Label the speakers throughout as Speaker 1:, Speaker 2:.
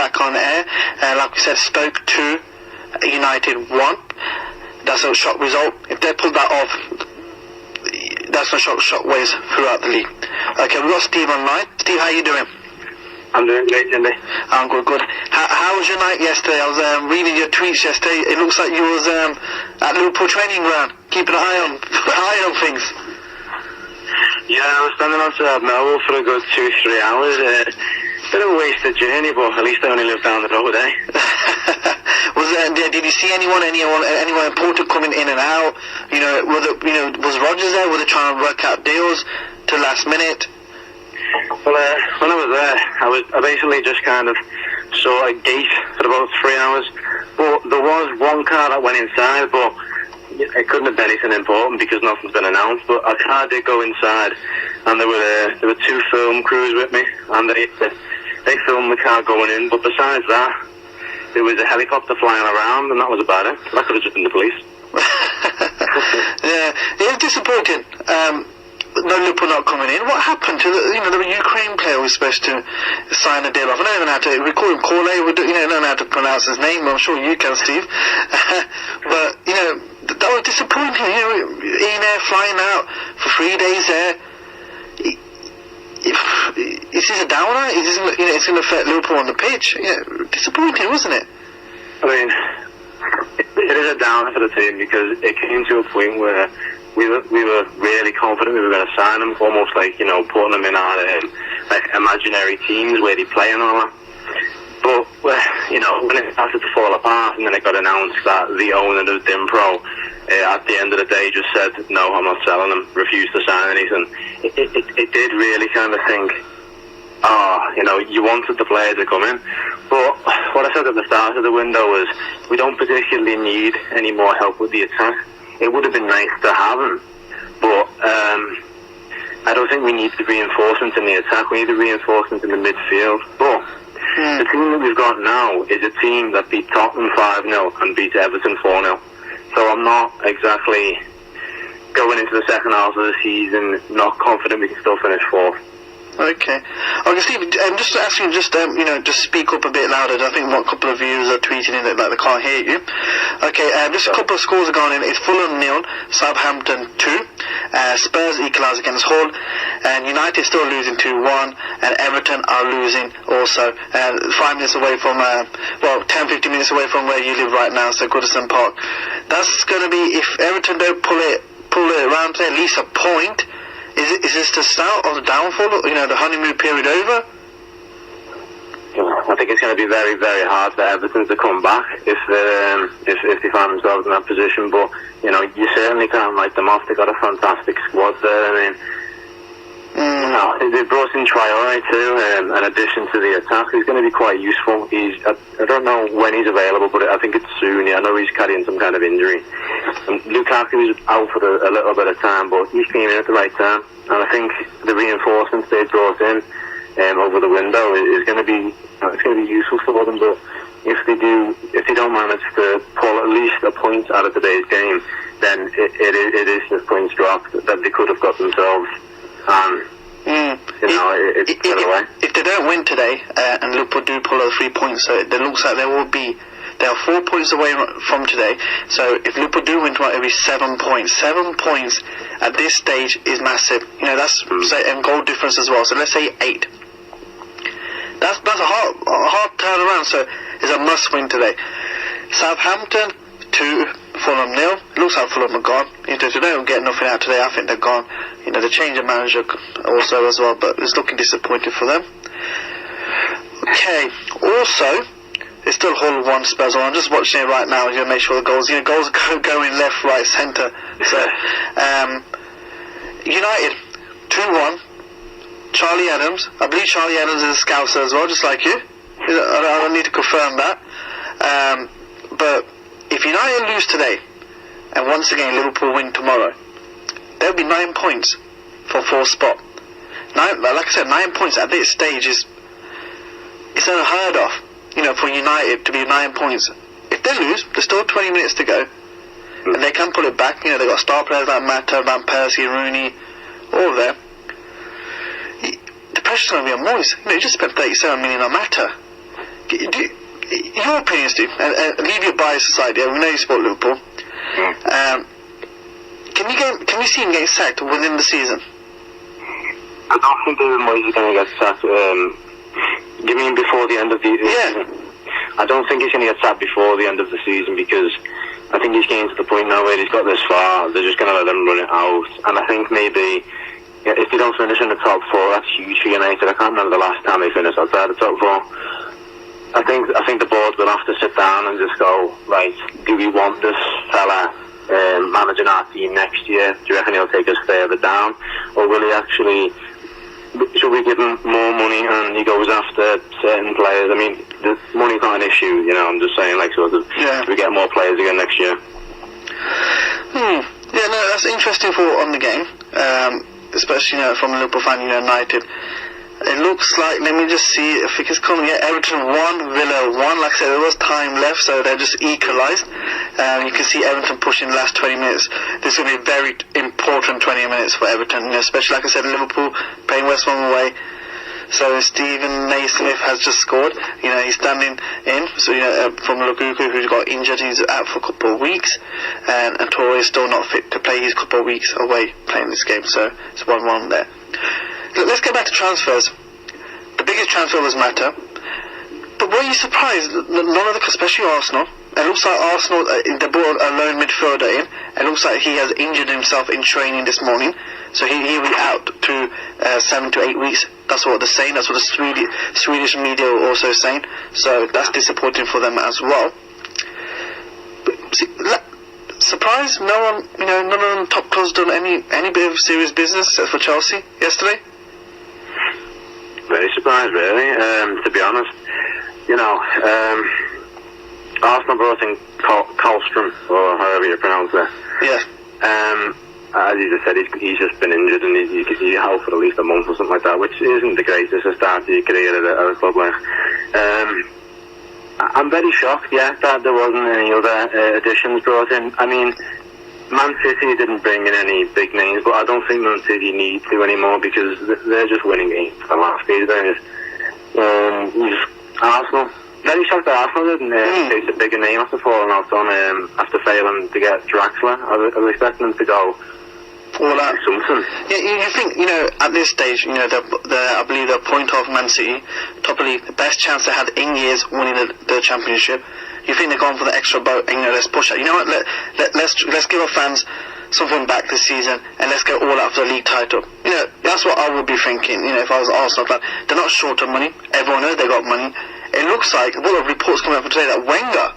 Speaker 1: back on air. Like we said, Stoke 2, United 1. That's a shock result. If they pull that off, that's a shock waves throughout the league. Okay, we've got Steve online. Steve, how you doing?
Speaker 2: I'm doing great, Indy.
Speaker 1: I'm good. How was your night yesterday? I was reading your tweets yesterday. It looks like you was at Liverpool training ground, keeping an eye on things.
Speaker 2: Yeah, I was standing outside Melbourne for a good 2-3 hours. Bit of a wasted journey, but at least I only live down the road, eh?
Speaker 1: Did you see anyone important coming in and out? Was Rodgers there? Were they trying to work out deals to last minute?
Speaker 2: Well, when I was there, I basically just kind of saw a gate for about 3 hours. But there was one car that went inside, but it couldn't have been anything important because nothing's been announced. But a car did go inside, and there were 2 film crews with me, and they filmed the car going in. But besides that, there was a helicopter flying around, and that was about it. That could have just been the police.
Speaker 1: Yeah, it was disappointing. No Liverpool not coming in. What happened to the Ukraine player who was supposed to sign a deal off? I don't even know how to, we call him Corley, I don't know how to pronounce his name, I'm sure you can, Steve. But, that was disappointing, in there, flying out for 3 days there. Is this a downer? Is this, it's going to affect Liverpool on the pitch? Disappointing, wasn't it?
Speaker 2: I mean, it is a downer for the team because it came to a point where we were really confident we were going to sign them, almost like, putting them in our imaginary teams where they play and all that. But, when it started to fall apart and then it got announced that the owner of Dimpro at the end of the day just said, no, I'm not selling them, refused to sign anything, it did really kind of think, you wanted the player to come in. But what I said at the start of the window was, we don't particularly need any more help with the attack. It would have been nice to have him, but I don't think we need the reinforcement in the attack. We need the reinforcement in the midfield. But the team that we've got now is a team that beat Tottenham 5-0 and beat Everton 4-0. So I'm not exactly going into the second half of the season not confident we can still finish 4th.
Speaker 1: Okay, Steve, just asking, just speak up a bit louder. I think a couple of viewers are tweeting in that they can't hear you. Okay, just a couple of scores are gone in. It's Fulham 0, Southampton 2, Spurs equalise against Hull, and United still losing 2-1, and Everton are losing also. 5 minutes away from, 10-15 minutes away from where you live right now, so Goodison Park. That's going to be, if Everton don't pull it around to at least a point. Is this the start of the downfall? The honeymoon period over?
Speaker 2: I think it's going to be very, very hard for Everton to come back if they find themselves in that position. But you certainly can't write them off. They've got a fantastic squad there. I mean, they brought in Traore too, in addition to the attack. He's going to be quite useful. I don't know when he's available, but I think it's soon. I know he's carrying some kind of injury. Lukaku's out for a little bit of time, but he came in at the right time. And I think the reinforcements they brought in over the window is going to be useful for them. But if they don't manage to pull at least a point out of today's game, then it is just points dropped that they could have got themselves.
Speaker 1: If they don't win today and Liverpool do pull out 3 points, so it looks like they are 4 points away from today. So if Liverpool do win tomorrow, it'll be 7 points. 7 points at this stage is massive. That's and goal difference as well. So let's say 8. That's a hard turnaround. So it's a must win today. Southampton 2, Fulham 0. Looks like Fulham are gone. If they don't get nothing out today, I think they're gone. They change the manager also as well, but it's looking disappointing for them. Okay. Also, it's still Hull 1, Spurs 1. I'm just watching it right now. I'm going to make sure the goals go in left, right, centre. So, United 2-1. Charlie Adams. I believe Charlie Adams is a Scouser as well, just like you. I don't need to confirm that. But if United lose today, and once again Liverpool win tomorrow, there'll be 9 points for 4th spot. Like I said, 9 points at this stage it's unheard of. For United to be 9 points. If they lose, there's still 20 minutes to go, and they can pull it back. They've got star players like Mata, Van Persie, Rooney, all there. The pressure's going to be on Moyes. You just spent 37 million on Mata. Your opinion, Steve, and leave your bias aside. Yeah, we know you support Liverpool. Can you see him getting sacked within the season?
Speaker 2: I don't think David Moyes is going to get sacked. You mean before the end of the season? I don't think he's going to get sacked before the end of the season, because I think he's getting to the point now where he's got this far, they're just going to let him run it out. And I think maybe if they don't finish in the top four, that's huge for United. I can't remember the last time they finished outside the top four. I think the board will have to sit down and just go, right, do we want this fella managing our team next year? Do you reckon he'll take us further down? Or will he actually, should we give him more money and he goes after certain players? I mean, the money's not an issue, you know, I'm just saying, like, sort of, we get more players again next year.
Speaker 1: Yeah, no, that's interesting thought on the game, especially, you know, from a Liverpool fan, United. It looks like, let me just see if it is coming. Yeah, Everton 1, Villa 1. Like I said, there was time left, so they're just equalised. You can see Everton pushing the last 20 minutes. This will be a very important 20 minutes for Everton, you know, especially, like I said, Liverpool playing West Brom away. So Stephen Naismith has just scored. You know, he's standing in. So, you know, from Lukaku, who's got injured, he's out for a couple of weeks. And Torre is still not fit to play. He's a couple of weeks away playing this game. So it's 1-1 there. Let's get back to transfers. The biggest transfer was Mata. But were you surprised that none of the, especially Arsenal, it looks like Arsenal, they brought a lone midfielder in. It looks like he has injured himself in training this morning. So he'll be out to 7 to 8 weeks. That's what they're saying. That's what the Swedish media are also saying. So that's disappointing for them as well. But, see, surprised? No one, you know, none of the top clubs done any bit of serious business except for Chelsea yesterday.
Speaker 2: Very surprised, really. To be honest, you know, Arsenal brought in Karlstrom, or however you pronounce it.
Speaker 1: Yeah.
Speaker 2: As you just said, he's just been injured, and he's out for at least a month or something like that, which isn't the greatest start to your career at a club like. I'm very shocked, that there wasn't any other additions brought in. I mean, Man City didn't bring in any big names, but I don't think Man City need to anymore, because they're just winning games for the last few days. Arsenal, very shocked that Arsenal didn't chase a bigger name after falling out on after failing to get Draxler. I was expecting them to go
Speaker 1: all that.
Speaker 2: Something.
Speaker 1: Yeah, you think, you know, at this stage, you know, I believe they're a point off Man City, top of the league, the best chance they had in years winning the championship. You think they're going for the extra boat, and, you know, let's push it. You know what? Let's give our fans something back this season, and let's go all out for the league title. You know, that's what I would be thinking. You know, if I was an Arsenal fan, they're not short of money. Everyone knows they got money. It looks like, a lot of reports coming out from today, that Wenger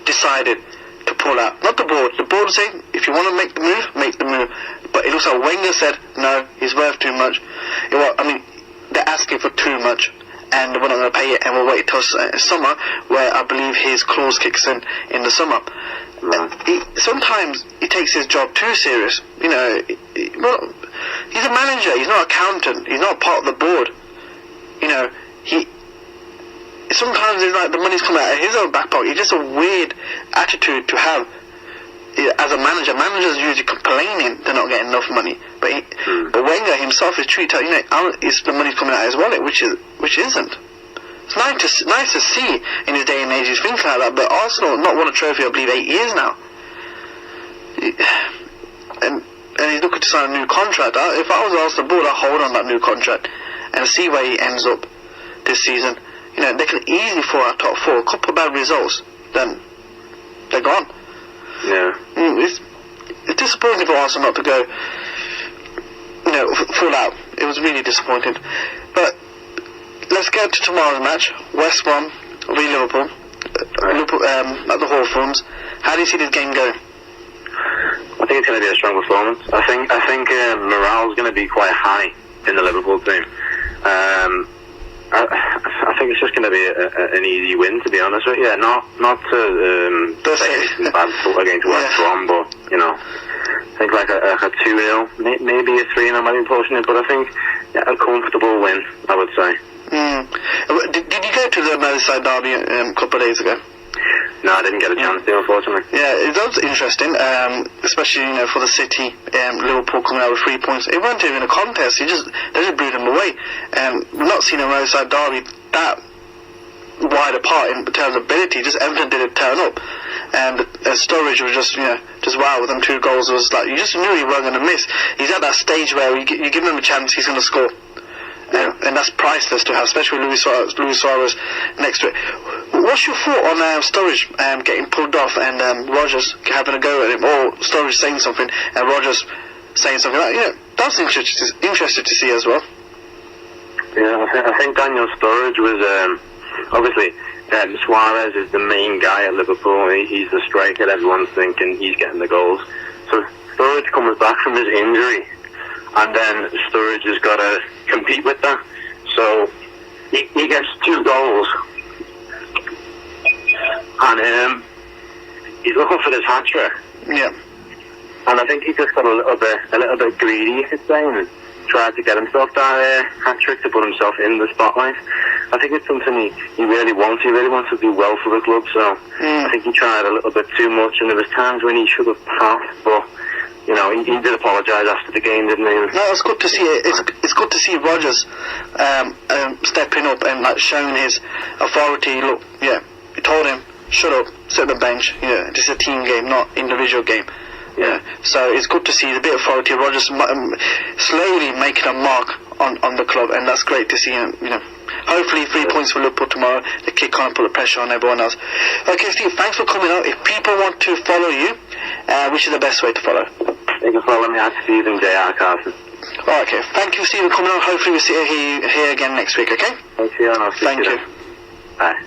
Speaker 1: decided to pull out. Not the board. The board saying, if you want to make the move, make the move. But it looks like Wenger said, no, he's worth too much. I mean, they're asking for too much, and we're not going to pay it, and we'll wait till summer, where I believe his clause kicks in the summer. Sometimes he takes his job too serious. You know, he's a manager. He's not an accountant. He's not part of the board. You know, sometimes it's like the money's coming out of his own back pocket. It's just a weird attitude to have as a manager. Managers usually complaining they're not getting enough money, but Wenger himself is treated, you know, the money's coming out of his wallet, which isn't. It's nice to see in his day and age he's thinking like that. But Arsenal not won a trophy, I believe, 8 years now, and he's looking to sign a new contract. If I was Arsenal board, I'd hold on that new contract and see where he ends up this season. You know, they can easily fall out top four. A couple of bad results, then they're gone.
Speaker 2: Yeah.
Speaker 1: It's disappointing for Arsenal not to go, you know, fall out. It was really disappointing. But let's go to tomorrow's match. West Brom v Liverpool. Liverpool at the Hawthorns. How do you see this game going?
Speaker 2: I think it's going to be a strong performance. I think morale's going to be quite high in the Liverpool team. I think it's just going to be an easy win, to be honest with you. Yeah, not to say it's bad against West Brom, but, you know, I think like a 2-0, maybe a 3-0 might be pushing it, but I think a comfortable win, I would say.
Speaker 1: Did you go to the Merseyside derby a couple of days ago?
Speaker 2: No, I didn't get a chance to, unfortunately.
Speaker 1: Yeah, that was interesting, especially, you know, for the City, Liverpool coming out with 3 points. It wasn't even a contest. They just blew them away. We've not seen a Merseyside derby that wide apart in terms of ability. Just Everton didn't turn up, and Sturridge was just just wow with them 2 goals. It was like you just knew he wasn't going to miss. He's at that stage where you give him a chance, he's going to score. And that's priceless to have, especially with Luis Suarez next to it. What's your thought on Sturridge getting pulled off and Rodgers having a go at him, or Sturridge saying something and Rodgers saying something like that's interesting to see as well.
Speaker 2: Yeah, I think Daniel Sturridge was obviously Suarez is the main guy at Liverpool. He's the striker. Everyone's thinking he's getting the goals. So Sturridge comes back from his injury, and then Sturridge has got to compete with that. So he gets 2 goals, and he's looking for this hat trick.
Speaker 1: Yeah.
Speaker 2: And I think he just got a little bit greedy, you could say, and tried to get himself that hat trick to put himself in the spotlight. I think it's something he really wants. He really wants to do well for the club. So I think he tried a little bit too much, and there was times when he should have passed, but. He did apologise after the game, didn't he?
Speaker 1: No, it's good to see it. It's good to see Rodgers stepping up and showing his authority. Look, he told him, shut up, sit on the bench. This is a team game, not individual game. So it's good to see the bit of authority. Rodgers slowly making a mark on the club, and that's great to see him. Hopefully 3 points for Liverpool tomorrow. They kick on and put the pressure on everyone else. Okay, Steve, thanks for coming out. If people want to follow you, which is the best way to follow?
Speaker 2: You can follow me at Stephen J.R. Carson.
Speaker 1: Okay, thank you, Stephen, for coming out. Hopefully we'll see you here again next week, okay?
Speaker 2: Thank you, and I'll see you.
Speaker 1: Thank you.
Speaker 2: Bye.